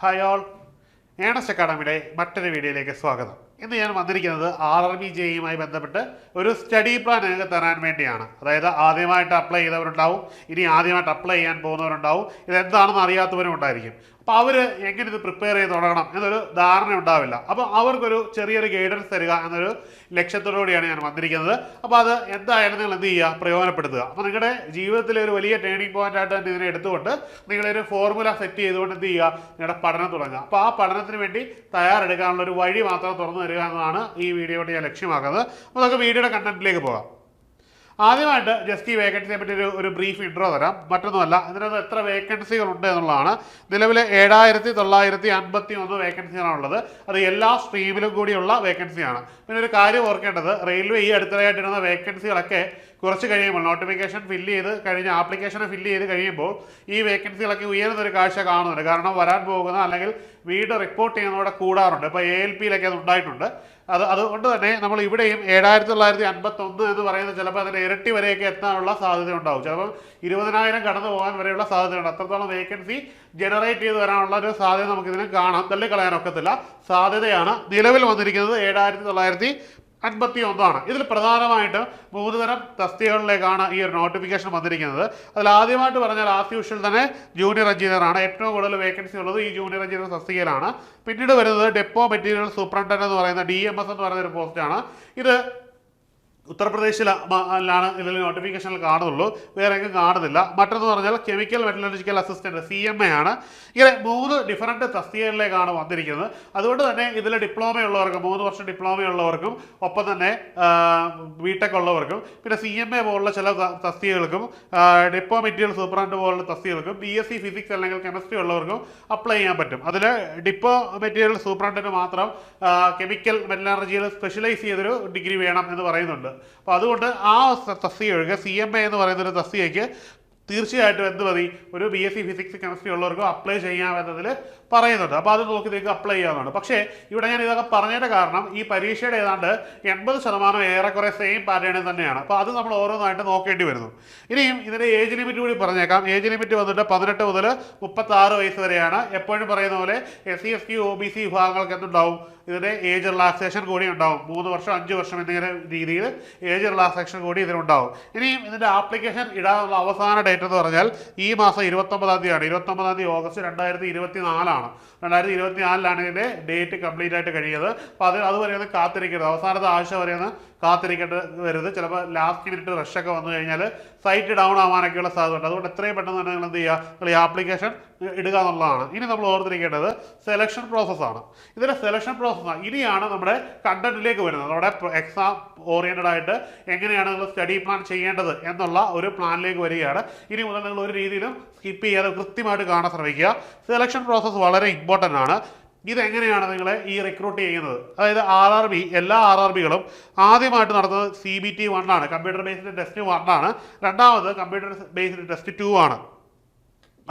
Hi all, Ernest അക്കാഡമിയുടെ മറ്റൊരു വീഡിയോയിലേക്ക് സ്വാഗതം. ഇന്ന് ഞാൻ വന്നിരിക്കുന്നത് RRBJയുമായി ബന്ധപ്പെട്ട് ഒരു സ്റ്റഡി പ്ലാൻ നിങ്ങൾക്ക് തരാൻ വേണ്ടിയാണ്. അതായത് ആദ്യമായിട്ട് അപ്ലൈ ചെയ്തവരുണ്ടാവും, ഇനി ആദ്യമായിട്ട് അപ്ലൈ ചെയ്യാൻ പോകുന്നവരുണ്ടാവും, ഇതെന്താണെന്ന് അറിയാത്തവരും ഉണ്ടായിരിക്കും. അപ്പോൾ അവർ എങ്ങനെ ഇത് പ്രിപ്പയർ ചെയ്ത് തുടങ്ങണം എന്നൊരു ധാരണ ഉണ്ടാവില്ല. അപ്പോൾ അവർക്കൊരു ചെറിയൊരു ഗൈഡൻസ് തരിക എന്നൊരു ലക്ഷ്യത്തോടുകൂടിയാണ് ഞാൻ വന്നിരിക്കുന്നത്. അപ്പോൾ അത് എന്തായാലും നിങ്ങൾ എന്ത് ചെയ്യുക, പ്രയോജനപ്പെടുത്തുക. അപ്പോൾ നിങ്ങളുടെ ജീവിതത്തിലെ ഒരു വലിയ ടേണിംഗ് പോയിന്റ് ആയിട്ട് തന്നെ ഇതിനെ എടുത്തുകൊണ്ട് നിങ്ങളൊരു ഫോർമുല സെറ്റ് ചെയ്തുകൊണ്ട് എന്ത് ചെയ്യുക, നിങ്ങളുടെ പഠനം തുടങ്ങുക. അപ്പോൾ ആ പഠനത്തിന് വേണ്ടി തയ്യാറെടുക്കാനുള്ള ഒരു വഴി മാത്രം തുറന്നു തരിക എന്നതാണ് ഈ വീഡിയോ കൊണ്ട് ഞാൻ ലക്ഷ്യമാക്കുന്നത്. അപ്പോൾ നമുക്ക് വീഡിയോയുടെ കണ്ടന്റിലേക്ക് പോകാം. ആദ്യമായിട്ട് ജസ്റ്റ് ഈ വേക്കൻസിയെ പറ്റി ഒരു ബ്രീഫ് ഇൻട്രോ തരാം. മറ്റൊന്നുമല്ല, ഇതിനകത്ത് എത്ര വേക്കൻസികൾ ഉണ്ട് എന്നുള്ളതാണ്. നിലവിൽ 7951 വേക്കൻസികളാണുള്ളത്. അത് എല്ലാ സ്ട്രീമിലും കൂടിയുള്ള വേക്കൻസിയാണ്. പിന്നെ ഒരു കാര്യം ഓർക്കേണ്ടത്, റെയിൽവേ ഈ അടുത്തതായിട്ടിരുന്ന വേക്കൻസികളൊക്കെ കുറച്ച് കഴിയുമ്പോൾ നോട്ടിഫിക്കേഷൻ ഫില്ല് ചെയ്ത് കഴിഞ്ഞ് ആപ്ലിക്കേഷൻ ഫില്ല് ചെയ്ത് കഴിയുമ്പോൾ ഈ വേക്കൻസികളൊക്കെ ഉയരുന്നൊരു കാഴ്ച കാണുന്നുണ്ട്. കാരണം വരാൻ പോകുന്ന അല്ലെങ്കിൽ വീട് റിപ്പോർട്ട് ചെയ്യുന്നതോടെ കൂടാറുണ്ട്. ഇപ്പോൾ ALPയിലൊക്കെ അത് ഉണ്ടായിട്ടുണ്ട്. അതുകൊണ്ട് തന്നെ നമ്മൾ ഇവിടെയും 7951 എന്ന് പറയുന്നത് ചിലപ്പോൾ അതിൻ്റെ ഇരട്ടി വരെയൊക്കെ എത്താനുള്ള സാധ്യത ഉണ്ടാവും. ചിലപ്പോൾ 20,000 കടന്നു പോകാൻ വരെയുള്ള സാധ്യതയുണ്ട്. അത്രത്തോളം വേക്കൻസി ജനറേറ്റ് ചെയ്ത് വരാനുള്ള ഒരു സാധ്യത നമുക്കിതിന് കാണാം. തള്ളിക്കളയാനൊക്കത്തില്ല, സാധ്യതയാണ്. നിലവിൽ വന്നിരിക്കുന്നത് 7951 ആണ്. ഇതിൽ പ്രധാനമായിട്ടും 3 തരം തസ്തികകളിലേക്കാണ് ഈ ഒരു നോട്ടിഫിക്കേഷൻ വന്നിരിക്കുന്നത്. അതിൽ ആദ്യമായിട്ട് പറഞ്ഞാൽ ആസ് യൂഷ്വൽ തന്നെ ജൂനിയർ എഞ്ചിനീയർ ആണ്. ഏറ്റവും കൂടുതൽ വേക്കൻസി ഉള്ളത് ഈ ജൂനിയർ എഞ്ചിനീയർ തസ്തികയിലാണ്. പിന്നീട് വരുന്നത് ഡെപ്പോ മെറ്റീരിയൽ സൂപ്രണ്ടന്റ് എന്ന് പറയുന്ന DMS എന്ന് പറയുന്ന ഒരു പോസ്റ്റാണ്. ഇത് ഉത്തർപ്രദേശിലാണ് ഇതിൽ നോട്ടിഫിക്കേഷനിൽ കാണുന്നുള്ളൂ, വേറെ എങ്ങും കാണുന്നില്ല. മറ്റൊന്ന് പറഞ്ഞാൽ കെമിക്കൽ മെറ്റലർജിക്കൽ അസിസ്റ്റന്റ് CMA ആണ്. ഇങ്ങനെ 3 ഡിഫറൻറ്റ് തസ്തികകളിലേക്കാണ് വന്നിരിക്കുന്നത്. അതുകൊണ്ട് തന്നെ ഇതിൽ ഡിപ്ലോമയുള്ളവർക്കും 3 വർഷം ഡിപ്ലോമയുള്ളവർക്കും ഒപ്പം തന്നെ BTech ഉള്ളവർക്കും പിന്നെ CMA പോലുള്ള ചില തസ്തികകൾക്കും ഡെപ്പോ മെറ്റീരിയൽ സൂപ്രണ്ട് പോലുള്ള തസ്തികകൾക്കും BSc ഫിസിക്സ് അല്ലെങ്കിൽ കെമിസ്ട്രി ഉള്ളവർക്കും അപ്ലൈ ചെയ്യാൻ പറ്റും. അതിൽ ഡിപ്പോ മെറ്റീരിയൽ സൂപ്രണ്ടിന് മാത്രം കെമിക്കൽ മെറ്റലർജിയിൽ സ്പെഷ്യലൈസ് ചെയ്തൊരു ഡിഗ്രി വേണം എന്ന് പറയുന്നുണ്ട്. അപ്പോൾ അതുകൊണ്ട് ആ തസ്തിക ഒഴികെ CMA എന്ന് പറയുന്ന ഒരു തസ്തികയ്ക്ക് തീർച്ചയായിട്ടും എന്ത് മതി, ഒരു BSc ഫിസിക്സ് കെമിസ്ട്രി ഉള്ളവർക്കും അപ്ലൈ ചെയ്യാമെന്നതിൽ പറയുന്നുണ്ട്. അപ്പോൾ അത് നോക്കി നിങ്ങൾക്ക് അപ്ലൈ ചെയ്യാവുന്നതാണ്. പക്ഷേ ഇവിടെ ഞാൻ ഇതൊക്കെ പറഞ്ഞതിൻ്റെ കാരണം ഈ പരീക്ഷയുടെ ഏതാണ്ട് 80% ഏറെക്കുറെ സെയിം പാറ്റേണിൽ തന്നെയാണ്. അപ്പോൾ അത് നമ്മൾ ഓരോന്നായിട്ട് നോക്കേണ്ടി വരുന്നു. ഇനിയും ഇതിൻ്റെ ഏജ് ലിമിറ്റ് കൂടി പറഞ്ഞേക്കാം. ഏജ് ലിമിറ്റ് വന്നിട്ട് 18 മുതൽ 36 വയസ്സ് വരെയാണ്. എപ്പോഴും പറയുന്ന പോലെ SC ST OBC വിഭാഗങ്ങൾക്ക് എന്തുണ്ടാവും, ഇതിൻ്റെ ഏജ് റിലാക്സേഷൻ കൂടി ഉണ്ടാവും. 3 വർഷം 5 വർഷം എന്നിങ്ങനെ രീതിയിൽ ഏജ് റിലാക്സേഷൻ കൂടി ഇതിനുണ്ടാവും. ഇനിയും ഇതിൻ്റെ ആപ്ലിക്കേഷൻ ഇടാനുള്ള അവസാന ഡേറ്റ് എന്ന് പറഞ്ഞാൽ ഈ മാസം 29-ാം തീയതിയാണ്. 29-ാം തീയതി ഓഗസ്റ്റ് 2024 ആണ്. 2024 ഇതിൻ്റെ ഡേറ്റ് കംപ്ലീറ്റ് ആയിട്ട് കഴിയുന്നത്. അപ്പോൾ അതുവരെ ഒന്ന് കാത്തിരിക്കരുത്, അവസാനത്തെ ആഴ്ച വരെ ഒന്ന് കാത്തിരിക്കേണ്ടി വരുന്നത്. ചിലപ്പോൾ ലാസ്റ്റ് മിനിറ്റ് റഷൊക്കെ വന്നു കഴിഞ്ഞാൽ സൈറ്റ് ഡൗൺ ആവാനൊക്കെയുള്ള സാധ്യതയുണ്ട്. അതുകൊണ്ട് എത്രയും പെട്ടെന്ന് തന്നെ നിങ്ങൾ എന്ത് ചെയ്യുക, നിങ്ങൾ ഈ ആപ്ലിക്കേഷൻ ഇടുക എന്നുള്ളതാണ്. ഇനി നമ്മൾ ഓർത്തിരിക്കേണ്ടത് സെലക്ഷൻ പ്രോസസ്സാണ്. ഇതിലെ സെലക്ഷൻ പ്രോസസ്സാണ് ഇനിയാണ് നമ്മുടെ കണ്ടന്റിലേക്ക് വരുന്നത്. നമ്മുടെ എക്സാം ഓറിയൻറ്റഡ് ആയിട്ട് എങ്ങനെയാണ് നിങ്ങൾ സ്റ്റഡി പ്ലാൻ ചെയ്യേണ്ടത് എന്നുള്ള ഒരു പ്ലാനിലേക്ക് വരികയാണ്. ഇനി മുതൽ നിങ്ങൾ ഒരു രീതിയിലും സ്കിപ്പ് ചെയ്യാതെ കൃത്യമായിട്ട് കാണാൻ ശ്രമിക്കുക. സെലക്ഷൻ പ്രോസസ്സ് വളരെ ഇമ്പോർട്ടൻ്റ് ആണ്. ഇതെങ്ങനെയാണ് നിങ്ങളെ ഈ റിക്രൂട്ട് ചെയ്യുന്നത്? അതായത് RRB എല്ലാ RRBകളും ആദ്യമായിട്ട് നടത്തുന്നത് CBT 1 ആണ്, കമ്പ്യൂട്ടർ ബേസ്ഡ് ടെസ്റ്റ് 1 ആണ്. രണ്ടാമത് കമ്പ്യൂട്ടർ ബേസ്ഡ് ടെസ്റ്റ് 2 ആണ്.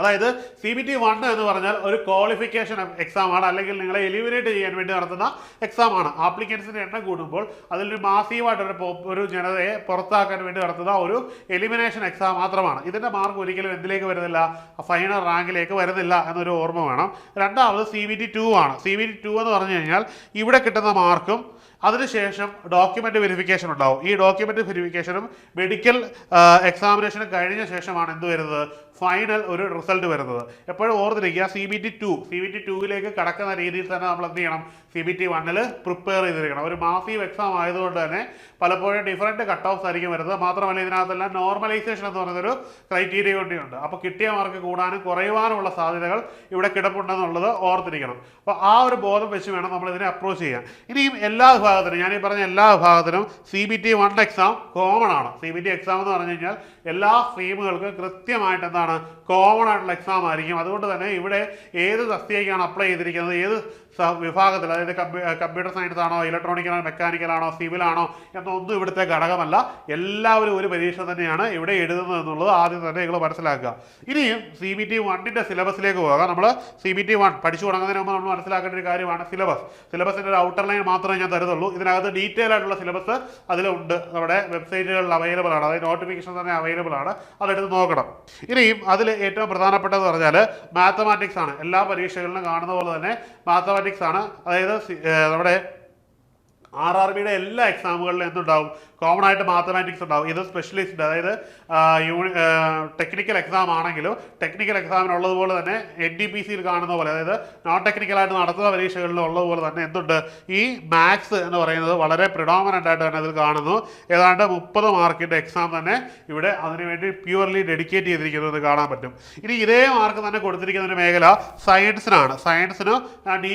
അതായത് CBT 1 എന്ന് പറഞ്ഞാൽ ഒരു ക്വാളിഫിക്കേഷൻ എക്സാം ആണ്, അല്ലെങ്കിൽ നിങ്ങളെ എലിമിനേറ്റ് ചെയ്യാൻ വേണ്ടി നടത്തുന്ന എക്സാം ആണ്. ആപ്ലിക്കൻസിൻ്റെ എണ്ണം കൂടുമ്പോൾ അതിലൊരു മാസീവായിട്ടൊരു ജനതയെ പുറത്താക്കാൻ വേണ്ടി നടത്തുന്ന ഒരു എലിമിനേഷൻ എക്സാം മാത്രമാണ്. ഇതിൻ്റെ മാർക്ക് ഒരിക്കലും എന്തിലേക്ക് വരുന്നില്ല, ഫൈനൽ റാങ്കിലേക്ക് വരുന്നില്ല എന്നൊരു ഓർമ്മ വേണം. രണ്ടാമത് CBT 2 ആണ്. CBT 2 എന്ന് പറഞ്ഞു കഴിഞ്ഞാൽ ഇവിടെ കിട്ടുന്ന മാർക്കും അതിനുശേഷം ഡോക്യുമെൻ്റ് വെരിഫിക്കേഷൻ ഉണ്ടാവും. ഈ ഡോക്യുമെൻ്റ് വെരിഫിക്കേഷനും മെഡിക്കൽ എക്സാമിനേഷനും കഴിഞ്ഞ ശേഷമാണ് എന്ത് വരുന്നത്, ഫൈനൽ ഒരു റിസൾട്ട് വരുന്നത്. എപ്പോഴും ഓർത്തിരിക്കുക, CBT 2ലേക്ക് കടക്കുന്ന രീതിയിൽ തന്നെ നമ്മൾ എന്ത് ചെയ്യണം, CBT 1 പ്രിപ്പയർ ചെയ്തിരിക്കണം. ഒരു മാസീവ് എക്സാം ആയതുകൊണ്ട് തന്നെ പലപ്പോഴും ഡിഫറൻറ്റ് കട്ട് ഓഫ്സ് ആയിരിക്കും വരുന്നത്. മാത്രമല്ല ഇതിനകത്തെല്ലാം നോർമലൈസേഷൻ എന്ന് പറയുന്നൊരു ക്രൈറ്റീരിയ കൂടിയുണ്ട്. അപ്പോൾ കിട്ടിയ മാർക്ക് കൂടാനും കുറയുവാനുമുള്ള സാധ്യതകൾ ഇവിടെ കിടപ്പുണ്ടെന്നുള്ളത് ഓർത്തിരിക്കണം. അപ്പോൾ ആ ഒരു ബോധം വെച്ച് വേണം നമ്മൾ ഇതിനെ അപ്രോച്ച് ചെയ്യാൻ. ഇനിയും എല്ലാ വിഭാഗത്തിനും, ഞാനീ പറഞ്ഞ എല്ലാ വിഭാഗത്തിനും CBT 1 എക്സാം കോമൺ ആണ്. CBT എക്സാം എന്ന് പറഞ്ഞു കഴിഞ്ഞാൽ എല്ലാ സ്ട്രീമുകൾക്കും കൃത്യമായിട്ട് എന്താണ്, കോമൺ ആയിട്ടുള്ള എക്സാം ആയിരിക്കും. അതുകൊണ്ട് തന്നെ ഇവിടെ ഏത് തസ്തികയ്ക്കാണ് അപ്ലൈ ചെയ്തിരിക്കുന്നത്, ഏത് വിഭാഗത്തിൽ അതായത് കമ്പ്യൂട്ടർ സയൻസ് ആണോ, ഇലക്ട്രോണിക്കൽ ആണോ, മെക്കാനിക്കൽ ആണോ, സിവിൽ ആണോ എന്നൊന്നും ഇവിടുത്തെ ഘടകമല്ല. എല്ലാവരും ഒരു പരീക്ഷ തന്നെയാണ് ഇവിടെ എഴുതുന്നത് എന്നുള്ളത് ആദ്യം തന്നെ നിങ്ങൾ മനസ്സിലാക്കുക. ഇനിയും CBT 1 സിലബസിലേക്ക് പോകാം. നമ്മൾ CBT 1 പഠിച്ചു തുടങ്ങുന്നതിന് മുമ്പ് നമ്മൾ മനസ്സിലാക്കേണ്ട ഒരു കാര്യമാണ് സിലബസിൻ്റെ ഒരു ഔട്ടർ ലൈൻ മാത്രമേ ഞാൻ തരുന്നുള്ളൂ. ഇതിനകത്ത് ഡീറ്റെയിൽ ആയിട്ടുള്ള സിലബസ് അതിലുണ്ട്, നമ്മുടെ വെബ്സൈറ്റുകളിൽ അവൈലബിൾ ആണ്, അതായത് നോട്ടിഫിക്കേഷൻ തന്നെ അവൈലബിൾ ആണ്, അതെടുത്ത് നോക്കണം. ഇനിയും അതിൽ ഏറ്റവും പ്രധാനപ്പെട്ടതെന്ന് പറഞ്ഞാൽ മാത്തമാറ്റിക്സ് ആണ്. എല്ലാ പരീക്ഷകളിലും കാണുന്ന പോലെ തന്നെ മാത്തമാറ്റിക്സ് ആണ്. അതായത് നമ്മുടെ RRBയുടെ എല്ലാ എക്സാമുകളിലും എന്തുണ്ടാവും, കോമൺ ആയിട്ട് മാത്തമാറ്റിക്സ് ഉണ്ടാവും. ഇത് സ്പെഷ്യലിസ്റ്റ്, അതായത് ടെക്നിക്കൽ എക്സാം ആണെങ്കിലും ടെക്നിക്കൽ എക്സാമിനുള്ളതുപോലെ തന്നെ NTPCയിൽ കാണുന്ന പോലെ, അതായത് നോൺ ടെക്നിക്കലായിട്ട് നടത്തുന്ന പരീക്ഷകളിലും ഉള്ളതുപോലെ തന്നെ എന്തുണ്ട്, ഈ മാത്സ് എന്ന് പറയുന്നത് വളരെ പ്രിഡോമിനൻ്റ് ആയിട്ട് തന്നെ ഇതിൽ കാണുന്നു. ഏതാണ്ട് 30 മാർക്കിൻ്റെ എക്സാം തന്നെ ഇവിടെ അതിനുവേണ്ടി പ്യുവർലി ഡെഡിക്കേറ്റ് ചെയ്തിരിക്കുന്നത് കാണാൻ പറ്റും. ഇനി ഇതേ മാർക്ക് തന്നെ കൊടുത്തിരിക്കുന്ന ഒരു മേഖല സയൻസിനാണ്. സയൻസിന്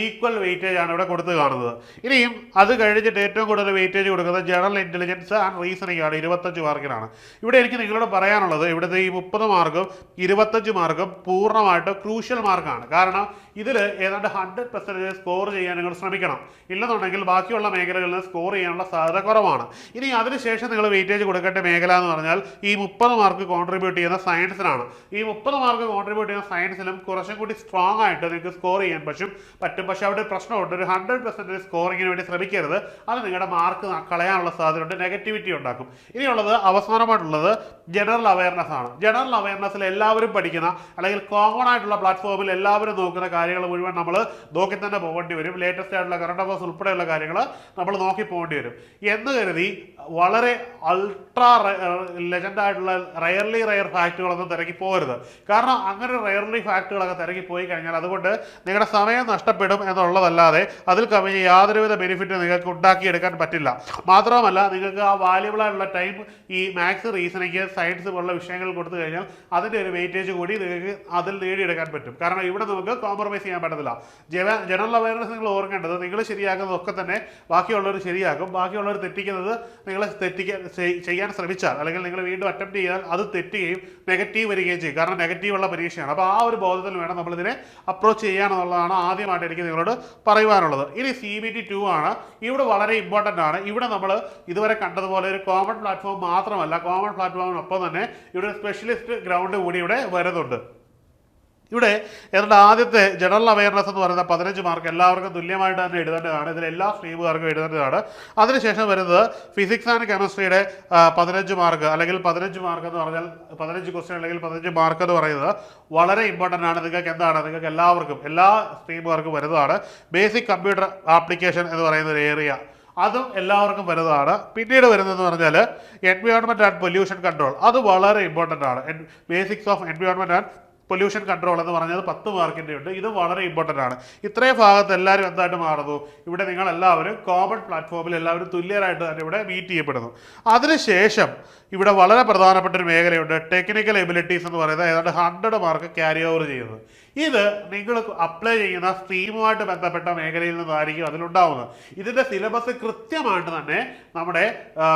ഈക്വൽ വെയിറ്റേജ് ആണ് ഇവിടെ കൊടുത്ത് കാണുന്നത്. ഇനിയും അത് കഴിഞ്ഞിട്ട് ഏറ്റവും കൂടുതൽ വെയിറ്റേജ് കൊടുക്കുന്നത് ജനറൽ ഇൻ്റലിജൻസ് ആൻഡ് റീസണിംഗ് ആണ്, 25 മാർക്കിനാണ്. ഇവിടെ എനിക്ക് നിങ്ങളോട് പറയാനുള്ളത്, ഇവിടുത്തെ ഈ 30 മാർക്കും 25 മാർക്കും പൂർണ്ണമായിട്ട് ക്രൂഷ്യൽ മാർക്കാണ്. കാരണം ഇതിൽ ഏതാണ്ട് 100% സ്കോർ ചെയ്യാൻ നിങ്ങൾ ശ്രമിക്കണം. ഇല്ലെന്നുണ്ടെങ്കിൽ ബാക്കിയുള്ള മേഖലകളിൽ സ്കോർ ചെയ്യാനുള്ള സാധ്യത കുറവാണ്. ഇനി അതിനുശേഷം നിങ്ങൾ വെയിറ്റേജ് കൊടുക്കേണ്ട മേഖല എന്ന് പറഞ്ഞാൽ ഈ 30 മാർക്ക് കോൺട്രിബ്യൂട്ട് ചെയ്യുന്ന സയൻസിനാണ്. ഈ 30 മാർക്ക് കോൺട്രിബ്യൂട്ട് ചെയ്യുന്ന സയൻസിലും കുറച്ചും കൂടി സ്ട്രോങ് ആയിട്ട് നിങ്ങൾക്ക് സ്കോർ ചെയ്യാൻ പറ്റും. പക്ഷേ അവിടെ ഒരു പ്രശ്നമുണ്ട്, ഒരു 100% സ്കോറിങ്ങിന് വേണ്ടി ശ്രമിക്കരുത്. അത് നിങ്ങളുടെ മാർക്ക് കളയാനുള്ള സാധ്യതയുണ്ട്, നെഗറ്റിവിറ്റി ഉണ്ടാക്കും. ഇനിയുള്ളത് അവസാനമായിട്ടുള്ളത് ജനറൽ അവയർനെസ് ആണ്. ജനറൽ അവയർനെസ്സിൽ എല്ലാവരും പഠിക്കുന്ന, അല്ലെങ്കിൽ കോമൺ ആയിട്ടുള്ള പ്ലാറ്റ്ഫോമിൽ എല്ലാവരും നോക്കുന്ന കാര്യങ്ങൾ മുഴുവൻ നമ്മൾ നോക്കി തന്നെ പോകേണ്ടി വരും. ലേറ്റസ്റ്റ് ആയിട്ടുള്ള കറണ്ട് അഫയേഴ്സ് ഉൾപ്പെടെയുള്ള കാര്യങ്ങൾ നമ്മൾ നോക്കി പോകേണ്ടി വരും എന്ന് കരുതി വളരെ അൾട്രാ ലെജൻഡായിട്ടുള്ള റയർ ഫാക്റ്റുകളൊന്നും തിരക്കി പോകരുത്. കാരണം അങ്ങനെ റയർലി ഫാക്റ്റുകളൊക്കെ തിരക്കി പോയി കഴിഞ്ഞാൽ അതുകൊണ്ട് നിങ്ങളുടെ സമയം നഷ്ടപ്പെടും എന്നുള്ളതല്ലാതെ അതിൽ കവിഞ്ഞ് യാതൊരുവിധ ബെനിഫിറ്റ് നിങ്ങൾക്ക് ഉണ്ടാക്കിയെടുക്കാൻ പറ്റില്ല. മാത്രമല്ല നിങ്ങൾക്ക് ആ വാല്യുബിൾ ആയിട്ടുള്ള ടൈം ഈ മാത്സ്, റീസണിങ്, സയൻസ് പോലുള്ള വിഷയങ്ങൾ കൊടുത്തു കഴിഞ്ഞാൽ അതിൻ്റെ ഒരു വെയിറ്റേജ് കൂടി നിങ്ങൾക്ക് അതിൽ നേടിയെടുക്കാൻ പറ്റും. കാരണം ഇവിടെ നമുക്ക് കോംപ്രമൈസ് ചെയ്യാൻ പറ്റത്തില്ല. ജനറൽ അവയർനെസ് നിങ്ങൾ ഓർക്കേണ്ടത്, നിങ്ങൾ ശരിയാക്കുന്നതൊക്കെ തന്നെ ബാക്കിയുള്ളവർ ശരിയാക്കും. ബാക്കിയുള്ളവർ തെറ്റിക്കുന്നത് നിങ്ങൾ ചെയ്യാൻ ശ്രമിച്ചാൽ, അല്ലെങ്കിൽ നിങ്ങൾ വീണ്ടും അറ്റംപ്റ്റ് ചെയ്താൽ അത് തെറ്റുകയും നെഗറ്റീവ് വരികയും ചെയ്യും. കാരണം നെഗറ്റീവുള്ള പരീക്ഷയാണ്. അപ്പോൾ ആ ഒരു ബോധത്തിൽ വേണം നമ്മളിതിനെ അപ്രോച്ച് ചെയ്യാമെന്നുള്ളതാണ് ആദ്യമായിട്ട് എനിക്ക് നിങ്ങളോട് പറയുവാനുള്ളത്. ഇനി CBT 2 ആണ്. ഇവിടെ വളരെ ഇമ്പോർട്ടൻ്റ് ആണ്. ഇവിടെ നമ്മൾ ഇതുവരെ കണ്ടതുപോലെ ഒരു കോമൺ പ്ലാറ്റ്ഫോം മാത്രമല്ല, കോമൺ പ്ലാറ്റ്ഫോമിനൊപ്പം തന്നെ ഇവിടെ സ്പെഷ്യലിസ്റ്റ് ഗ്രൗണ്ട് കൂടി ഇവിടെ വരുന്നുണ്ട്. ഇവിടെ ഏതാണ്ട് ആദ്യത്തെ ജനറൽ അവയർനെസ് എന്ന് പറയുന്ന 15 മാർക്ക് എല്ലാവർക്കും തുല്യമായിട്ട് തന്നെ എഴുതേണ്ടതാണ്. ഇതിൽ എല്ലാ സ്ട്രീമുകാർക്കും എഴുതേണ്ടതാണ്. അതിനുശേഷം വരുന്നത് ഫിസിക്സ് ആൻഡ് കെമിസ്ട്രിയുടെ 15 മാർക്ക്, അല്ലെങ്കിൽ 15 മാർക്ക് എന്ന് പറഞ്ഞാൽ 15 ക്വസ്റ്റ്യൻ അല്ലെങ്കിൽ 15 മാർക്ക് എന്ന് പറയുന്നത് വളരെ ഇമ്പോർട്ടൻ്റ് ആണ്. നിങ്ങൾക്ക് എന്താണ്, നിങ്ങൾക്ക് എല്ലാവർക്കും, എല്ലാ സ്ട്രീമുകാർക്കും വരുന്നതാണ്. ബേസിക് കമ്പ്യൂട്ടർ ആപ്ലിക്കേഷൻ എന്ന് പറയുന്ന ഒരു ഏരിയ, അതും എല്ലാവർക്കും വരുന്നതാണ്. പിന്നീട് വരുന്നതെന്ന് പറഞ്ഞാൽ എൻവയോൺമെൻറ്റ് ആൻഡ് പൊല്യൂഷൻ കൺട്രോൾ, അത് വളരെ ഇമ്പോർട്ടൻ്റ് ആണ്. Basics of environment and pollution control എന്ന് പറഞ്ഞത് 10 മാർക്കിൻ്റെ ഉണ്ട്. ഇത് വളരെ ഇമ്പോർട്ടൻ്റ് ആണ്. ഇത്രയും ഭാഗത്ത് എല്ലാവരും എന്തായിട്ട് മാറുന്നു, ഇവിടെ നിങ്ങളെല്ലാവരും കോമൺ പ്ലാറ്റ്ഫോമിൽ എല്ലാവരും തുല്യരായിട്ട് തന്നെ ഇവിടെ മീറ്റ് ചെയ്യപ്പെടുന്നു. അതിനുശേഷം ഇവിടെ വളരെ പ്രധാനപ്പെട്ട ഒരു മേഖലയുണ്ട്, ടെക്നിക്കൽ എബിലിറ്റീസ് എന്ന് പറയുന്നത് ഏതാണ്ട് 100 മാർക്ക് ക്യാരി ഓവർ ചെയ്യുന്നത്. ഇത് നിങ്ങൾ അപ്ലൈ ചെയ്യുന്ന സ്ട്രീമുമായിട്ട് ബന്ധപ്പെട്ട മേഖലയിൽ നിന്നായിരിക്കും അതിലുണ്ടാവുന്നത്. ഇതിൻ്റെ സിലബസ് കൃത്യമായിട്ട് തന്നെ നമ്മുടെ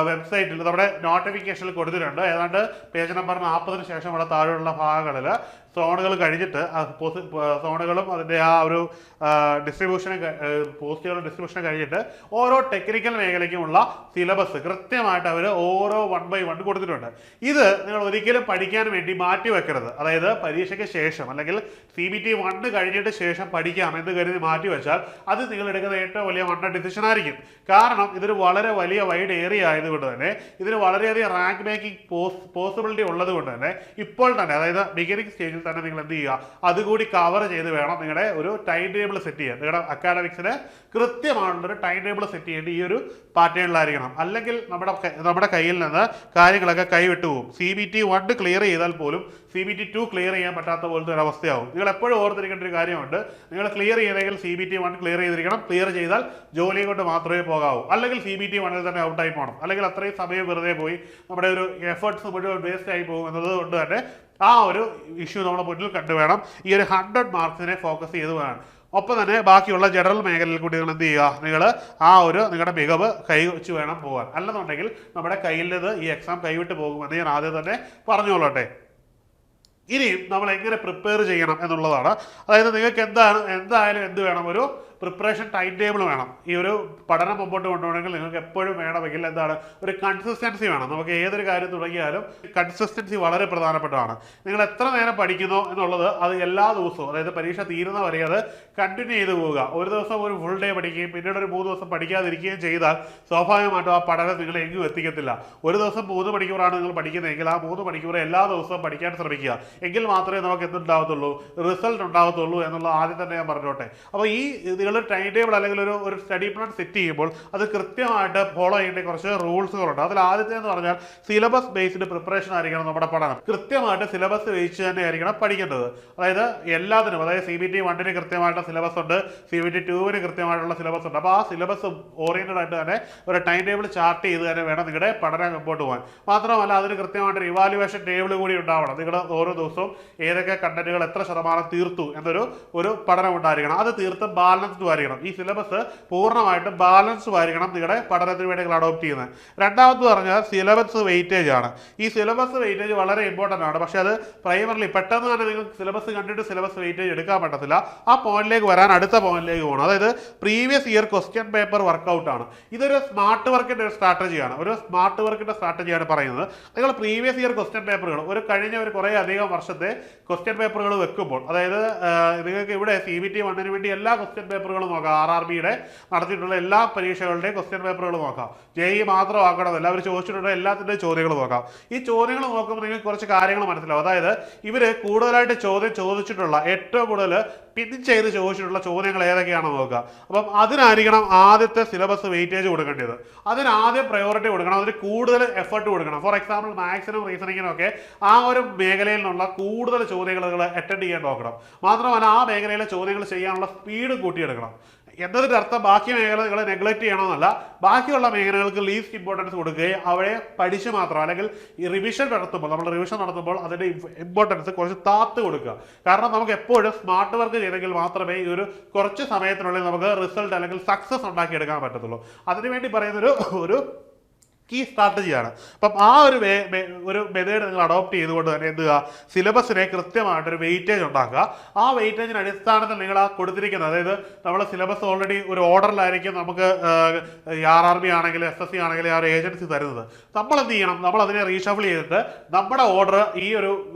വെബ്സൈറ്റിൽ, നമ്മുടെ നോട്ടിഫിക്കേഷനിൽ കൊടുത്തിട്ടുണ്ട്. ഏതാണ്ട് പേജ് നമ്പർ 40 ശേഷമുള്ള താഴെയുള്ള ഭാഗങ്ങളിൽ സോണുകൾ കഴിഞ്ഞിട്ട് സോണുകളും അതിൻ്റെ ആ ഒരു പോസ്റ്റുകളുടെ ഡിസ്ട്രിബ്യൂഷൻ കഴിഞ്ഞിട്ട് ഓരോ ടെക്നിക്കൽ മേഖലയ്ക്കുമുള്ള സിലബസ് കൃത്യമായിട്ട് അവർ ഓരോ 1 by 1 കൊടുത്തിട്ടുണ്ട്. ഇത് നിങ്ങൾ ഒരിക്കലും പഠിക്കാൻ വേണ്ടി മാറ്റി വെക്കരുത്. അതായത് പരീക്ഷയ്ക്ക് ശേഷം അല്ലെങ്കിൽ CBT 1 കഴിഞ്ഞിട്ട് ശേഷം പഠിക്കാം എന്ന് കരുതി മാറ്റി വെച്ചാൽ അത് നിങ്ങൾ എടുക്കുന്ന ഏറ്റവും വലിയ വണ്ട ഡിസിഷൻ ആയിരിക്കും. കാരണം ഇതൊരു വളരെ വലിയ വൈഡ് ഏരിയ ആയതുകൊണ്ട് തന്നെ ഇതിന് വളരെയധികം റാങ്ക് മേക്കിംഗ് പോസിബിലിറ്റി ഉള്ളത് കൊണ്ട് തന്നെ ഇപ്പോൾ തന്നെ, അതായത് ബിഗിനിങ് സ്റ്റേജിൽ തന്നെ നിങ്ങൾ എന്ത് ചെയ്യുക, അതുകൂടി കവർ ചെയ്ത് വേണം നിങ്ങളുടെ ഒരു ടൈം ടേബിൾ സെറ്റ് ചെയ്യാൻ. നിങ്ങളുടെ അക്കാഡമിക്സിന് കൃത്യമായിട്ടുള്ളൊരു ടൈം ടേബിൾ സെറ്റ് ചെയ്യേണ്ടി ഈ ഒരു പാറ്റേണിലായിരിക്കണം. അല്ലെങ്കിൽ നമ്മുടെ കയ്യിൽ നിന്ന് കാര്യങ്ങളൊക്കെ കൈവിട്ടു പോകും. CBT 1 ക്ലിയർ ചെയ്താൽ പോലും CBT 2 ക്ലിയർ ചെയ്യാൻ പറ്റാത്ത പോലത്തെ ഒരു അവസ്ഥയാവും. നിങ്ങൾ എപ്പോഴും ഓർത്തിരിക്കേണ്ട ഒരു കാര്യമുണ്ട്, നിങ്ങൾ ക്ലിയർ ചെയ്തെങ്കിൽ CBT 1 ക്ലിയർ ചെയ്തിരിക്കണം. ക്ലിയർ ചെയ്താൽ ജോലി കൊണ്ട് മാത്രമേ പോകാവൂ. അല്ലെങ്കിൽ CBT 1 തന്നെ ഔട്ടായി പോകണം. അല്ലെങ്കിൽ അത്രയും സമയം വെറുതെ പോയി നമ്മുടെ ഒരു എഫേർട്സ് മുഴുവൻ വേസ്റ്റ് ആയി പോകും എന്നതുകൊണ്ട് തന്നെ ആ ഒരു ഇഷ്യൂ നമ്മൾ മുന്നിൽ കണ്ടു വേണം ഈ ഒരു 100 മാർക്സിനെ ഫോക്കസ് ചെയ്ത് വേണം. ഒപ്പം തന്നെ ബാക്കിയുള്ള ജനറൽ മേഖലയിൽ കൂടി നിങ്ങൾ എന്ത് ചെയ്യുക, നിങ്ങൾ ആ ഒരു നിങ്ങളുടെ മികവ് കൈവച്ച് വേണം പോകാൻ. അല്ലെന്നുണ്ടെങ്കിൽ നമ്മുടെ കയ്യിൽ നിന്ന് ഈ എക്സാം കൈവിട്ട് പോകുമെന്ന് ഞാൻ ആദ്യം തന്നെ പറഞ്ഞുകൊള്ളട്ടെ. ഇനിയും നമ്മൾ എങ്ങനെ പ്രിപ്പയർ ചെയ്യണം എന്നുള്ളതാണ്. അതായത് നിങ്ങൾക്ക് എന്തായാലും എന്ത് വേണം, ഒരു പ്രിപ്പറേഷൻ ടൈം ടേബിൾ വേണം. ഈ ഒരു പഠനം മുമ്പോട്ട് കൊണ്ടുപോകണമെങ്കിൽ നിങ്ങൾക്ക് എപ്പോഴും വേണമെങ്കിൽ എന്താണ്, ഒരു കൺസിസ്റ്റൻസി വേണം. നമുക്ക് ഏതൊരു കാര്യം തുടങ്ങിയാലും കൺസിസ്റ്റൻസി വളരെ പ്രധാനപ്പെട്ടതാണ്. നിങ്ങൾ എത്ര നേരം പഠിക്കുന്നോ എന്നുള്ളത് അത് എല്ലാ ദിവസവും, അതായത് പരീക്ഷ തീരുന്ന വരെ അത് കണ്ടിന്യൂ ചെയ്ത് പോവുക. ഒരു ദിവസം ഒരു ഫുൾ ഡേ പഠിക്കുകയും പിന്നീട് ഒരു 3 ദിവസം പഠിക്കാതിരിക്കുകയും ചെയ്താൽ സ്വാഭാവികമായിട്ടും ആ പഠനം നിങ്ങളെ എങ്ങും എത്തിക്കത്തില്ല. ഒരു ദിവസം 3 മണിക്കൂറാണ് നിങ്ങൾ പഠിക്കുന്നതെങ്കിൽ ആ 3 മണിക്കൂർ എല്ലാ ദിവസവും പഠിക്കാൻ ശ്രമിക്കുക. എങ്കിൽ മാത്രമേ നമുക്ക് എന്തുണ്ടാകത്തുള്ളൂ, റിസൾട്ട് ഉണ്ടാകത്തുള്ളൂ എന്നുള്ള ആദ്യം തന്നെ ഞാൻ പറഞ്ഞോട്ടെ. അപ്പോൾ ഈ നിങ്ങളൊരു ടൈം ടേബിൾ അല്ലെങ്കിൽ ഒരു സ്റ്റഡി പ്ലാൻ സെറ്റ് ചെയ്യുമ്പോൾ അത് കൃത്യമായിട്ട് ഫോളോ ചെയ്യേണ്ട കുറച്ച് റൂൾസുകളുണ്ട്. അതിൽ ആദ്യത്തെ എന്ന് പറഞ്ഞാൽ സിലബസ് ബേസ്ഡ് പ്രിപ്പറേഷൻ ആയിരിക്കണം നമ്മുടെ പഠനം. കൃത്യമായിട്ട് സിലബസ് വെച്ച് തന്നെ ആയിരിക്കണം പഠിക്കേണ്ടത്. അതായത് എല്ലാത്തിനും, അതായത് CBT 1 കൃത്യമായിട്ട് സിലബസ് ഉണ്ട്, CBT 2 കൃത്യമായിട്ടുള്ള സിലബസ് ഉണ്ട്. അപ്പോൾ ആ സിലബസ് ഓറിയന്റഡ് ആയിട്ട് തന്നെ ഒരു ടൈം ടേബിൾ ചാർട്ട് ചെയ്ത് തന്നെ വേണം നിങ്ങളുടെ പഠനം മുമ്പോട്ട് പോകാൻ. മാത്രമല്ല അതിന് കൃത്യമായിട്ടൊരു ഇവാലുവേഷൻ ടേബിൾ കൂടി ഉണ്ടാവണം. നിങ്ങൾ ഓരോ ദിവസവും ഏതൊക്കെ കണ്ടന്റുകൾ എത്ര ശതമാനം തീർത്തു എന്നൊരു പഠനം ഉണ്ടായിരിക്കണം. അത് തീർത്തും ബാലൻസ്ഡ് ആയിരിക്കണം. ഈ സിലബസ് പൂർണ്ണമായിട്ടും ബാലൻസ്ഡ് ആയിരിക്കണം നിങ്ങളുടെ പഠനത്തിന് വേണ്ടി നിങ്ങൾ അഡോപ്റ്റ് ചെയ്യുന്നത്. രണ്ടാമത് പറഞ്ഞാൽ സിലബസ് വെയിറ്റേജ് ആണ്. ഈ സിലബസ് വെയിറ്റേജ് വളരെ ഇമ്പോർട്ടൻ്റ് ആണ്. പക്ഷേ അത് പ്രൈമറിലി പെട്ടെന്ന് തന്നെ നിങ്ങൾക്ക് സിലബസ് കണ്ടിട്ട് സിലബസ് വെയിറ്റേജ് എടുക്കാൻ പറ്റത്തില്ല. ആ പോയിന്റിലേക്ക് വരാൻ അടുത്ത പോയിന്റിലേക്ക് പോകണം. അതായത് previous year question paper workout ആണ്. ഇതൊരു സ്മാർട്ട് വർക്കിൻ്റെ ഒരു സ്ട്രാറ്റജിയാണ്. ഒരു സ്മാർട്ട് വർക്കിൻ്റെ സ്ട്രാറ്റജിയാണ് പറയുന്നത്. നിങ്ങൾ പ്രീവിയസ് ഇയർ ക്വസ്റ്റ്യൻ പേപ്പറുകൾ കഴിഞ്ഞ കുറേ അധികം വർഷത്തെ ക്വസ്റ്റ്യൻ പേപ്പറുകൾ വെക്കുമ്പോൾ, അതായത് നിങ്ങൾക്ക് ഇവിടെ CBT 1 വേണ്ടി എല്ലാ ക്വസ്റ്റ്യൻ പേപ്പറുകളും നോക്കാം. RRBയുടെ നടത്തിയിട്ടുള്ള എല്ലാ പരീക്ഷകളുടെയും ക്വസ്റ്റ്യൻ പേപ്പറുകൾ നോക്കാം. JEE മാത്രം ആക്കണമെന്നില്ല, അവർ ചോദിച്ചിട്ടുള്ള എല്ലാത്തിൻ്റെയും ചോദ്യങ്ങൾ നോക്കാം. ഈ ചോദ്യങ്ങൾ നോക്കുമ്പോൾ നിങ്ങൾക്ക് കുറച്ച് കാര്യങ്ങൾ മനസ്സിലാവും. അതായത് ഇവർ കൂടുതലായിട്ട് ചോദിച്ചിട്ടുള്ള, ഏറ്റവും കൂടുതൽ പിൻ ചെയ്ത് ചോദിച്ചിട്ടുള്ള ചോദ്യങ്ങൾ ഏതൊക്കെയാണെന്ന് നോക്കുക. അപ്പം അതിനായിരിക്കണം ആദ്യത്തെ സിലബസ് വെയിറ്റേജ് കൊടുക്കേണ്ടത്. അതിന് ആദ്യം പ്രയോറിറ്റി കൊടുക്കണം, അതിന് കൂടുതൽ എഫർട്ട് കൊടുക്കണം. ഫോർ എക്സാമ്പിൾ മാത്സിനും റീസണിങ്ങിനും ഒക്കെ ആ ഒരു മേഖലയിൽ നിന്നുള്ള കൂടുതൽ ചോദ്യങ്ങൾ അറ്റൻഡ് ചെയ്യാൻ നോക്കണം. മാത്രമല്ല ആ മേഖലയിലെ ചോദ്യങ്ങൾ ചെയ്യാനുള്ള സ്പീഡ് കൂട്ടിയെടുക്കണം. എന്നതിൻ്റെ അർത്ഥം ബാക്കി മേഖലകളെ നെഗ്ലക്ട് ചെയ്യണമെന്നല്ല, ബാക്കിയുള്ള മേഖലകൾക്ക് ലീസ്റ്റ് ഇമ്പോർട്ടൻസ് കൊടുക്കുകയും അവയെ പഠിച്ച് മാത്രം, അല്ലെങ്കിൽ ഈ റിവിഷൻ നടത്തുമ്പോൾ അതിൻ്റെ ഇമ്പോർട്ടൻസ് കുറച്ച് താത്ത് കൊടുക്കുക. കാരണം നമുക്ക് എപ്പോഴും സ്മാർട്ട് വർക്ക് ചെയ്തെങ്കിൽ മാത്രമേ ഈ കുറച്ച് സമയത്തിനുള്ളിൽ നമുക്ക് റിസൾട്ട് അല്ലെങ്കിൽ സക്സസ് ഉണ്ടാക്കിയെടുക്കാൻ പറ്റത്തുള്ളൂ. അതിനുവേണ്ടി പറയുന്നൊരു കീ സ്ട്രാറ്റജിയാണ്. അപ്പം ആ ഒരു മെത്തേഡ് നിങ്ങൾ അഡോപ്റ്റ് ചെയ്തുകൊണ്ട് തന്നെ എന്തുക, സിലബസിനെ കൃത്യമായിട്ടൊരു വെയിറ്റേജ് ഉണ്ടാക്കുക. ആ വെയിറ്റേജിന് അടിസ്ഥാനത്തിൽ നിങ്ങൾ ആ കൊടുത്തിരിക്കുന്നത്, അതായത് നമ്മൾ സിലബസ് ഓൾറെഡി ഒരു ഓർഡറിലായിരിക്കും നമുക്ക് RRB ആണെങ്കിലും SSC ആണെങ്കിലും ആ ഒരു ഏജൻസി തരുന്നത്. നമ്മൾ എന്ത് ചെയ്യണം, നമ്മൾ അതിനെ റീഷഫിൾ ചെയ്തിട്ട് നമ്മുടെ ഓർഡർ ഈ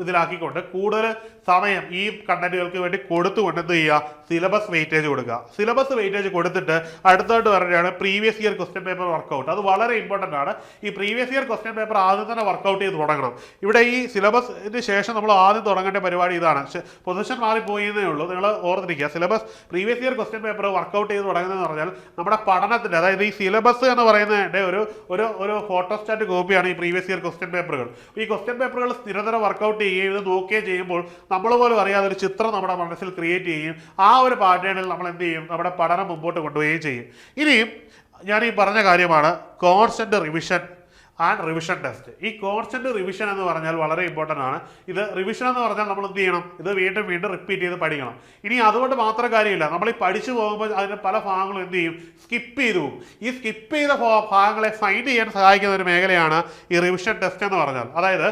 ഇതിലാക്കിക്കൊണ്ട് കൂടുതൽ സമയം ഈ കണ്ടന്റുകൾക്ക് വേണ്ടി കൊടുത്തുകൊണ്ട് എന്ത് ചെയ്യുക, സിലബസ് വെയിറ്റേജ് കൊടുക്കുക. സിലബസ് വെയിറ്റേജ് കൊടുത്തിട്ട് അടുത്തായിട്ട് പറയുകയാണ് previous year question paper workout. അത് വളരെ ഇമ്പോർട്ടൻ്റ് ആണ്. ഈ പ്രീവിയസ് ഇയർ ക്വസ്റ്റ്യൻ പേപ്പർ ആദ്യം തന്നെ വർക്കൗട്ട് ചെയ്ത് തുടങ്ങണം. ഇവിടെ ഈ സിലബസിന് ശേഷം നമ്മൾ ആദ്യം തുടങ്ങേണ്ട പരിപാടി ഇതാണ്. പൊസിഷൻ മാറിപ്പോയെന്നേ ഉള്ളൂ, നിങ്ങൾ ഓർത്തിരിക്കുക. Syllabus previous year question paper workout ചെയ്ത് തുടങ്ങുന്നതെന്ന് പറഞ്ഞാൽ നമ്മുടെ പഠനത്തിൻ്റെ, അതായത് ഈ സിലബസ് എന്ന് പറയുന്നതിൻ്റെ ഒരു ഫോട്ടോസ്റ്റാറ്റ് കോപ്പിയാണ് ഈ പ്രീവിയസ് ഇയർ ക്വസ്റ്റ്യൻ പേപ്പറുകൾ. ഈ ക്വസ്റ്റ്യൻ പേപ്പറുകൾ നിരന്തരം വർക്കൗട്ട് ചെയ്യുകയും ഇത് നോക്കുകയും ചെയ്യുമ്പോൾ നമ്മൾ പോലും അറിയാതെ ഒരു ചിത്രം നമ്മുടെ മനസ്സിൽ ക്രിയേറ്റ് ചെയ്യും. ആ ഒരു പാറ്റേണിൽ നമ്മൾ എന്ത് ചെയ്യും, നമ്മുടെ പഠനം മുമ്പോട്ട് കൊണ്ടുപോവുകയും ചെയ്യും. ഇനിയും ഞാൻ ഈ പറഞ്ഞ കാര്യമാണ് constant revision and revision test. ഈ കോൺസ്റ്റന്റ് റിവിഷൻ എന്ന് പറഞ്ഞാൽ വളരെ ഇമ്പോർട്ടൻ്റ് ആണ്. ഇത് റിവിഷൻ എന്ന് പറഞ്ഞാൽ നമ്മൾ എന്ത് ചെയ്യണം, ഇത് വീണ്ടും വീണ്ടും റിപ്പീറ്റ് ചെയ്ത് പഠിക്കണം. ഇനി അതുകൊണ്ട് മാത്രം കാര്യമില്ല, നമ്മൾ ഈ പഠിച്ചു പോകുമ്പോൾ അതിൻ്റെ പല ഭാഗങ്ങളും എന്ത് ചെയ്യും, സ്കിപ്പ് ചെയ്തു പോകും. ഈ സ്കിപ്പ് ചെയ്ത ഭാഗങ്ങളെ ഫൈൻഡ് ചെയ്യാൻ സഹായിക്കുന്ന ഒരു മേഖലയാണ് ഈ റിവിഷൻ ടെസ്റ്റ് എന്ന് പറഞ്ഞാൽ. അതായത്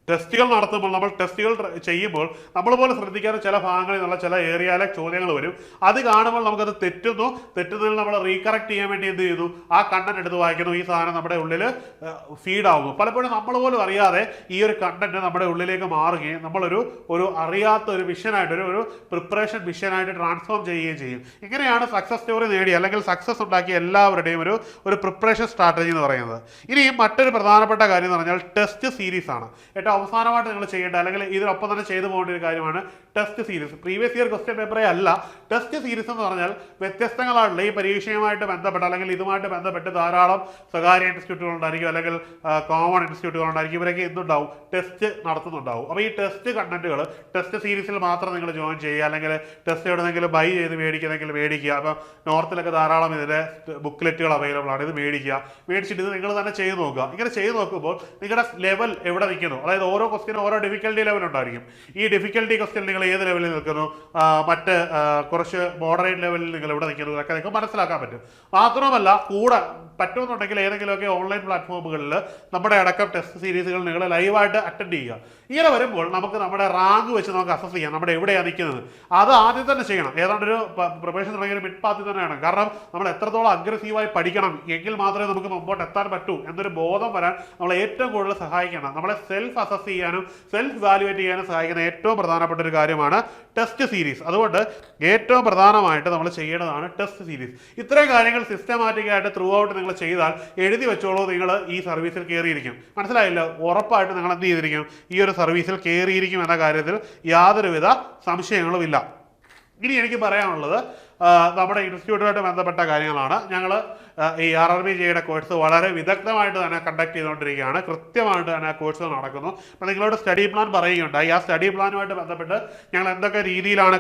ടെസ്റ്റുകൾ നടത്തുമ്പോൾ, നമ്മൾ ടെസ്റ്റുകൾ ചെയ്യുമ്പോൾ നമ്മൾ പോലും ശ്രദ്ധിക്കാത്ത ചില ഭാഗങ്ങളിൽ നിന്നുള്ള ചില ഏരിയയിലെ ചോദ്യങ്ങൾ വരും. അത് കാണുമ്പോൾ നമുക്കത് തെറ്റുന്നതിൽ നമ്മൾ റീകറക്റ്റ് ചെയ്യാൻ വേണ്ടി എന്ത് ചെയ്യുന്നു, ആ കണ്ടന്റ് എടുത്ത് വായിക്കുന്നു. ഈ സാധനം നമ്മുടെ ഉള്ളിൽ ഫീഡ് ആവുന്നു. പലപ്പോഴും നമ്മൾ പോലും അറിയാതെ ഈ ഒരു കണ്ടന്റ് നമ്മുടെ ഉള്ളിലേക്ക് മാറുകയും നമ്മളൊരു അറിയാത്ത ഒരു മിഷനായിട്ട് ഒരു പ്രിപ്പറേഷൻ മിഷനായിട്ട് ട്രാൻസ്ഫോം ചെയ്യുകയും ചെയ്യും. ഇങ്ങനെയാണ് സക്സസ് സ്റ്റോറി നേടി അല്ലെങ്കിൽ സക്സസ് ഉണ്ടാക്കിയ എല്ലാവരുടെയും ഒരു പ്രിപ്പറേഷൻ സ്ട്രാറ്റജി എന്ന് പറയുന്നത്. ഇനി മറ്റൊരു പ്രധാനപ്പെട്ട കാര്യം എന്ന് പറഞ്ഞാൽ ടെസ്റ്റ് സീരീസ് ആണ്. അവസാനമായിട്ട് നിങ്ങൾ ചെയ്യേണ്ട, അല്ലെങ്കിൽ ഇതിനൊപ്പം തന്നെ ചെയ്തു പോകേണ്ട ഒരു കാര്യമാണ് test series. Previous year question പേപ്പറേ അല്ല, ടെസ്റ്റ് സീരീസ് എന്ന് പറഞ്ഞാൽ വ്യത്യസ്തങ്ങളായിട്ടുള്ള ഈ പരീക്ഷയുമായിട്ട് ബന്ധപ്പെട്ട് അല്ലെങ്കിൽ ഇതുമായിട്ട് ബന്ധപ്പെട്ട് ധാരാളം സ്വകാര്യ ഇൻസ്റ്റിറ്റ്യൂട്ടുകളുണ്ടായിരിക്കും, അല്ലെങ്കിൽ കോമൺ ഇൻസ്റ്റിറ്റ്യൂട്ടുകളുണ്ടായിരിക്കും. ഇവരൊക്കെ എന്തുണ്ടാവും, ടെസ്റ്റ് നടത്തുന്നുണ്ടാവും. അപ്പോൾ ഈ ടെസ്റ്റ് കണ്ടന്റുകൾ ടെസ്റ്റ് സീരീസിൽ മാത്രം നിങ്ങൾ ജോയിൻ ചെയ്യുക, അല്ലെങ്കിൽ ടെസ്റ്റ് എവിടെയെങ്കിലും ബൈ ചെയ്ത് മേടിക്കുന്നെങ്കിൽ മേടിക്കുക. അപ്പം നോർത്തിലൊക്കെ ധാരാളം ഇതിൻ്റെ ബുക്ക്ലെറ്റുകൾ അവൈലബിൾ ആണ്. ഇത് മേടിച്ചിട്ട് ഇത് നിങ്ങൾ തന്നെ ചെയ്ത് നോക്കുക. ഇങ്ങനെ ചെയ്ത് നോക്കുമ്പോൾ നിങ്ങളുടെ ലെവൽ എവിടെ നിൽക്കുന്നു, അതായത് അതായത് ഓരോ ക്വസ്റ്റ്യനും ഓരോ ഡിഫിക്കൽട്ടി ലെവൽ ഉണ്ടായിരിക്കും. ഈ ഡിഫിക്കൽട്ടി ക്വസ്റ്റ്യൻ നിങ്ങൾ ഏത് ലെവലിൽ നിൽക്കുന്നു, മറ്റ് കുറച്ച് മോഡറേറ്റ് ലെവലിൽ നിങ്ങൾ ഇവിടെ നിൽക്കുന്നു, ഇതൊക്കെ നിങ്ങൾക്ക് മനസ്സിലാക്കാൻ പറ്റും. മാത്രമല്ല കൂടെ പറ്റുമെന്നുണ്ടെങ്കിൽ ഏതെങ്കിലുമൊക്കെ ഓൺലൈൻ പ്ലാറ്റ്ഫോമുകളിൽ നമ്മുടെ അടക്കം ടെസ്റ്റ് സീരീസുകൾ നിങ്ങൾ ലൈവായിട്ട് അറ്റൻഡ് ചെയ്യുക. ഇങ്ങനെ വരുമ്പോൾ നമുക്ക് നമ്മുടെ റാങ്ക് വെച്ച് നമുക്ക് അസസ് ചെയ്യാം നമ്മുടെ എവിടെയാണ് നിൽക്കുന്നത്. അത് ആദ്യം തന്നെ ചെയ്യണം. ഏതാണ്ടൊരു പ്രിപ്പറേഷൻ തുടങ്ങിയ മിഡ്പാത്തിൽ തന്നെയാണ്. കാരണം നമ്മൾ എത്രത്തോളം അഗ്രസീവായി പഠിക്കണം എങ്കിൽ മാത്രമേ നമുക്ക് മുമ്പോട്ട് എത്താൻ പറ്റൂ എന്നൊരു ബോധം വരാൻ നമ്മളെ ഏറ്റവും കൂടുതൽ സഹായിക്കണം. നമ്മളെ സെൽഫ് അസസ് ചെയ്യാനും സെൽഫ് വാല്യുവേറ്റ് ചെയ്യാനും സഹായിക്കുന്ന ഏറ്റവും പ്രധാനപ്പെട്ട ഒരു കാര്യമാണ് ടെസ്റ്റ് സീരീസ്. അതുകൊണ്ട് ഏറ്റവും പ്രധാനമായിട്ട് നമ്മൾ ചെയ്യേണ്ടതാണ് ടെസ്റ്റ് സീരീസ്. ഇത്രയും കാര്യങ്ങൾ സിസ്റ്റമാറ്റിക് ആയിട്ട് ത്രൂ ഔട്ട് നിങ്ങൾ ചെയ്താൽ എഴുതി വെച്ചോളൂ, നിങ്ങൾ ഈ സർവീസിൽ കയറിയിരിക്കും. മനസ്സിലായില്ല? ഉറപ്പായിട്ട് നിങ്ങൾ എന്ത് ചെയ്തിരിക്കും? ഈ ഒരു സർവീസിൽ കയറിയിരിക്കും എന്ന കാര്യത്തിൽ യാതൊരുവിധ സംശയങ്ങളുമില്ല. ഇനി എനിക്ക് പറയാനുള്ളത് നമ്മുടെ ഇൻസ്റ്റിറ്റ്യൂട്ടുമായിട്ട് ബന്ധപ്പെട്ട കാര്യങ്ങളാണ്. ഞങ്ങൾ ഈ RRBJയുടെ കോഴ്സ് വളരെ വിദഗ്ധമായിട്ട് തന്നെ കണ്ടക്ട് ചെയ്തുകൊണ്ടിരിക്കുകയാണ്. കൃത്യമായിട്ട് തന്നെ ആ കോഴ്സ് നടക്കുന്നു. അപ്പോൾ നിങ്ങളോട് സ്റ്റഡി പ്ലാൻ പറയുകയുണ്ടായി. ആ സ്റ്റഡി പ്ലാനുമായിട്ട് ബന്ധപ്പെട്ട് ഞങ്ങൾ എന്തൊക്കെ രീതിയിലാണ്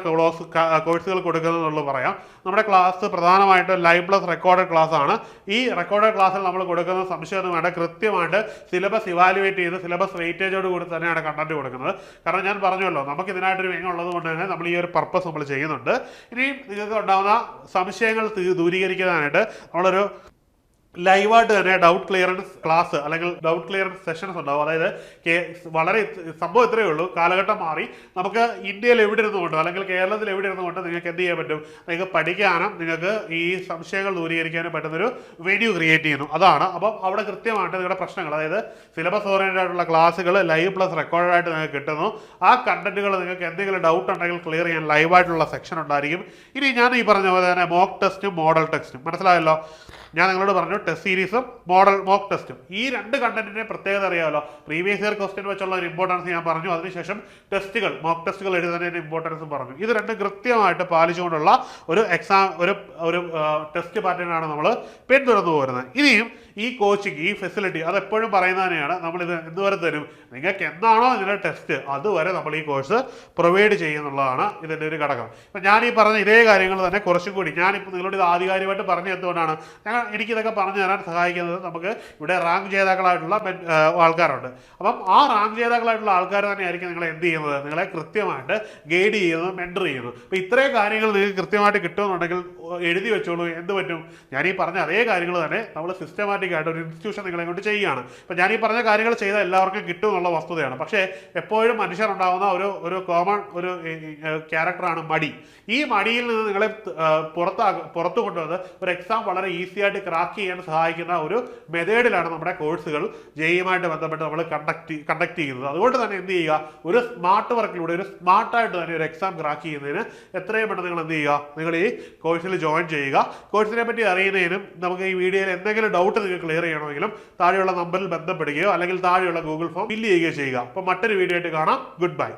കോഴ്സുകൾ കൊടുക്കുന്നത് എന്നുള്ളത് പറയാം. നമ്മുടെ ക്ലാസ് പ്രധാനമായിട്ട് ലൈവ് പ്ലസ് റെക്കോർഡഡ് ക്ലാസ് ആണ്. ഈ റെക്കോർഡഡ് ക്ലാസ്സിൽ നമ്മൾ കൊടുക്കുന്ന സംശയമൊന്നും വേണ്ട, കൃത്യമായിട്ട് സിലബസ് ഇവാലുവേറ്റ് ചെയ്ത് സിലബസ് വെയിറ്റേജോട് കൂടി തന്നെയാണ് കണ്ടന്റ് കൊടുക്കുന്നത്. കാരണം ഞാൻ പറഞ്ഞല്ലോ, നമുക്ക് ഇതിനായിട്ടൊരു വിങ് ഉള്ളത് കൊണ്ട് തന്നെ നമ്മൾ ഈ ഒരു പർപ്പസ് നമ്മൾ ചെയ്യുന്നുണ്ട്. ഇനിയും നിങ്ങൾക്ക് ഉണ്ടാകുന്ന സംശയങ്ങൾ ദൂരീകരിക്കാനായിട്ട് നമ്മളൊരു ലൈവായിട്ട് തന്നെ ഡൗട്ട് ക്ലിയറൻസ് ക്ലാസ് അല്ലെങ്കിൽ ഡൗട്ട് ക്ലിയറൻസ് സെഷൻസ് ഉണ്ടാവും. അതായത് വളരെ സംഭവം ഇത്രയേ ഉള്ളൂ, കാലഘട്ടം മാറി. നമുക്ക് ഇന്ത്യയിൽ എവിടെ ഇരുന്നുകൊണ്ട് അല്ലെങ്കിൽ കേരളത്തിൽ എവിടെ ഇരുന്നുകൊണ്ട് നിങ്ങൾക്ക് എന്ത് ചെയ്യാൻ പറ്റും? നിങ്ങൾക്ക് പഠിക്കാനും നിങ്ങൾക്ക് ഈ സംശയങ്ങൾ ദൂരീകരിക്കാനും പറ്റുന്നൊരു വെന്യൂ ക്രിയേറ്റ് ചെയ്യുന്നു. അതാണ്. അപ്പം അവിടെ കൃത്യമായിട്ട് നിങ്ങളുടെ പ്രശ്നങ്ങൾ, അതായത് സിലബസ് ഓറിയൻറ്റഡ് ആയിട്ടുള്ള ക്ലാസ്സുകൾ ലൈവ് പ്ലസ് റെക്കോർഡായിട്ട് നിങ്ങൾക്ക് കിട്ടുന്നു. ആ കണ്ടന്റുകൾ നിങ്ങൾക്ക് എന്തെങ്കിലും ഡൗട്ട് ഉണ്ടെങ്കിൽ ക്ലിയർ ചെയ്യാൻ ലൈവായിട്ടുള്ള സെക്ഷൻ ഉണ്ടായിരിക്കും. ഇനി ഞാൻ ഈ പറഞ്ഞ പോലെ തന്നെ മോക്ക് ടെസ്റ്റും മോഡൽ ടെസ്റ്റും, മനസ്സിലായല്ലോ? ഞാൻ നിങ്ങളോട് പറഞ്ഞു ടെസ്റ്റ് സീരീസും മോക്ക് ടെസ്റ്റും. ഈ രണ്ട് കണ്ടന്റിന്റെ പ്രത്യേകത അറിയാമല്ലോ. പ്രീവിയസ് ഇയർ ക്വസ്റ്റ്യൻ വെച്ചുള്ള ഒരു ഇമ്പോർട്ടൻസ് ഞാൻ പറഞ്ഞു. അതിനുശേഷം ടെസ്റ്റുകൾ, മോക്ക് ടെസ്റ്റുകൾ എഴുതുന്നതിന്റെ ഇമ്പോർട്ടൻസും പറഞ്ഞു. ഇത് രണ്ടും കൃത്യമായിട്ട് പാലിച്ചുകൊണ്ടുള്ള ഒരു ഒരു ടെസ്റ്റ് പാറ്റേൺ ആണ് നമ്മൾ പിന്തുടർന്നു പോരുന്നത്. ഇനിയും ഈ കോച്ചിങ്, ഈ ഫെസിലിറ്റി അതെപ്പോഴും പറയുന്നത് തന്നെയാണ്. നമ്മളിത് എന്തുവരെ തരും? നിങ്ങൾക്ക് എന്താണോ ഇതിൻ്റെ ടെസ്റ്റ് അതുവരെ നമ്മൾ ഈ കോഴ്സ് പ്രൊവൈഡ് ചെയ്യുന്നുള്ളതാണ് ഇതിൻ്റെ ഒരു ഘടകം. ഇപ്പം ഞാൻ ഈ പറഞ്ഞ ഇതേ കാര്യങ്ങൾ തന്നെ കുറച്ചും കൂടി ഞാനിപ്പോൾ നിങ്ങളോട് ഇത് ആധികാരികമായിട്ട് പറഞ്ഞു എന്തുകൊണ്ടാണ് എനിക്കിതൊക്കെ പറഞ്ഞു തരാൻ സഹായിക്കുന്നത്. നമുക്ക് ഇവിടെ റാങ്ക് ജേതാക്കളായിട്ടുള്ള ആൾക്കാരുണ്ട്. അപ്പം ആ റാങ്ക് ജേതാക്കളായിട്ടുള്ള ആൾക്കാർ തന്നെയായിരിക്കും നിങ്ങളെ എന്ത് ചെയ്യുന്നത്? നിങ്ങളെ കൃത്യമായിട്ട് ഗൈഡ് ചെയ്യുന്നത്, മെൻറ്റർ ചെയ്യുന്നത്. അപ്പോൾ ഇത്രയും കാര്യങ്ങൾ നിങ്ങൾക്ക് കൃത്യമായിട്ട് കിട്ടുമെന്നുണ്ടെങ്കിൽ എഴുതി വെച്ചോളൂ. എന്ത് പറ്റും? ഞാൻ ഈ പറഞ്ഞ അതേ കാര്യങ്ങൾ തന്നെ നമ്മൾ സിസ്റ്റമാറ്റിക് ആയിട്ട് ഒരു ഇൻസ്റ്റിറ്റ്യൂഷൻ നിങ്ങളെ കൊണ്ട് ചെയ്യുകയാണ്. ഇപ്പം ഞാൻ ഈ പറഞ്ഞ കാര്യങ്ങൾ ചെയ്താൽ എല്ലാവർക്കും കിട്ടും എന്നുള്ള വസ്തുതയാണ്. പക്ഷേ എപ്പോഴും മനുഷ്യരുണ്ടാകുന്ന ഒരു കോമൺ ഒരു ക്യാരക്ടറാണ് മടി. ഈ മടിയിൽ നിന്ന് നിങ്ങളെ പുറത്തു കൊണ്ടുവന്ന് ഒരു എക്സാം വളരെ ഈസി ആയിട്ട് ക്രാക്ക് ചെയ്യാൻ സഹായിക്കുന്ന ഒരു മെത്തേഡിലാണ് നമ്മുടെ കോഴ്സുകൾ ജെയുമായിട്ട് ബന്ധപ്പെട്ട് നമ്മൾ കണ്ടക്ട് ചെയ്യുന്നത്. അതുകൊണ്ട് തന്നെ എന്ത് ചെയ്യുക? ഒരു സ്മാർട്ട് വർക്കിലൂടെ ഒരു സ്മാർട്ടായിട്ട് തന്നെ ഒരു എക്സാം ക്രാക്ക് ചെയ്യുന്നതിന് എത്രയും പെട്ടെന്ന് നിങ്ങൾ എന്ത് ചെയ്യുക? നിങ്ങൾ ഈ കോഴ്സിൽ ജോയിൻ ചെയ്യുക. കോഴ്സിനെ പറ്റി അറിയുന്നതിനും നമുക്ക് ഈ വീഡിയോയിൽ എന്തെങ്കിലും ഡൗട്ട് നിങ്ങൾക്ക് ക്ലിയർ ചെയ്യണമെങ്കിലും താഴെയുള്ള നമ്പറിൽ ബന്ധപ്പെടുകയോ അല്ലെങ്കിൽ താഴെയുള്ള ഗൂഗിൾ ഫോം ഫില്ല് ചെയ്യുകയോ ചെയ്യുക. അപ്പോൾ മറ്റൊരു വീഡിയോ ആയിട്ട് കാണാം. Good bye.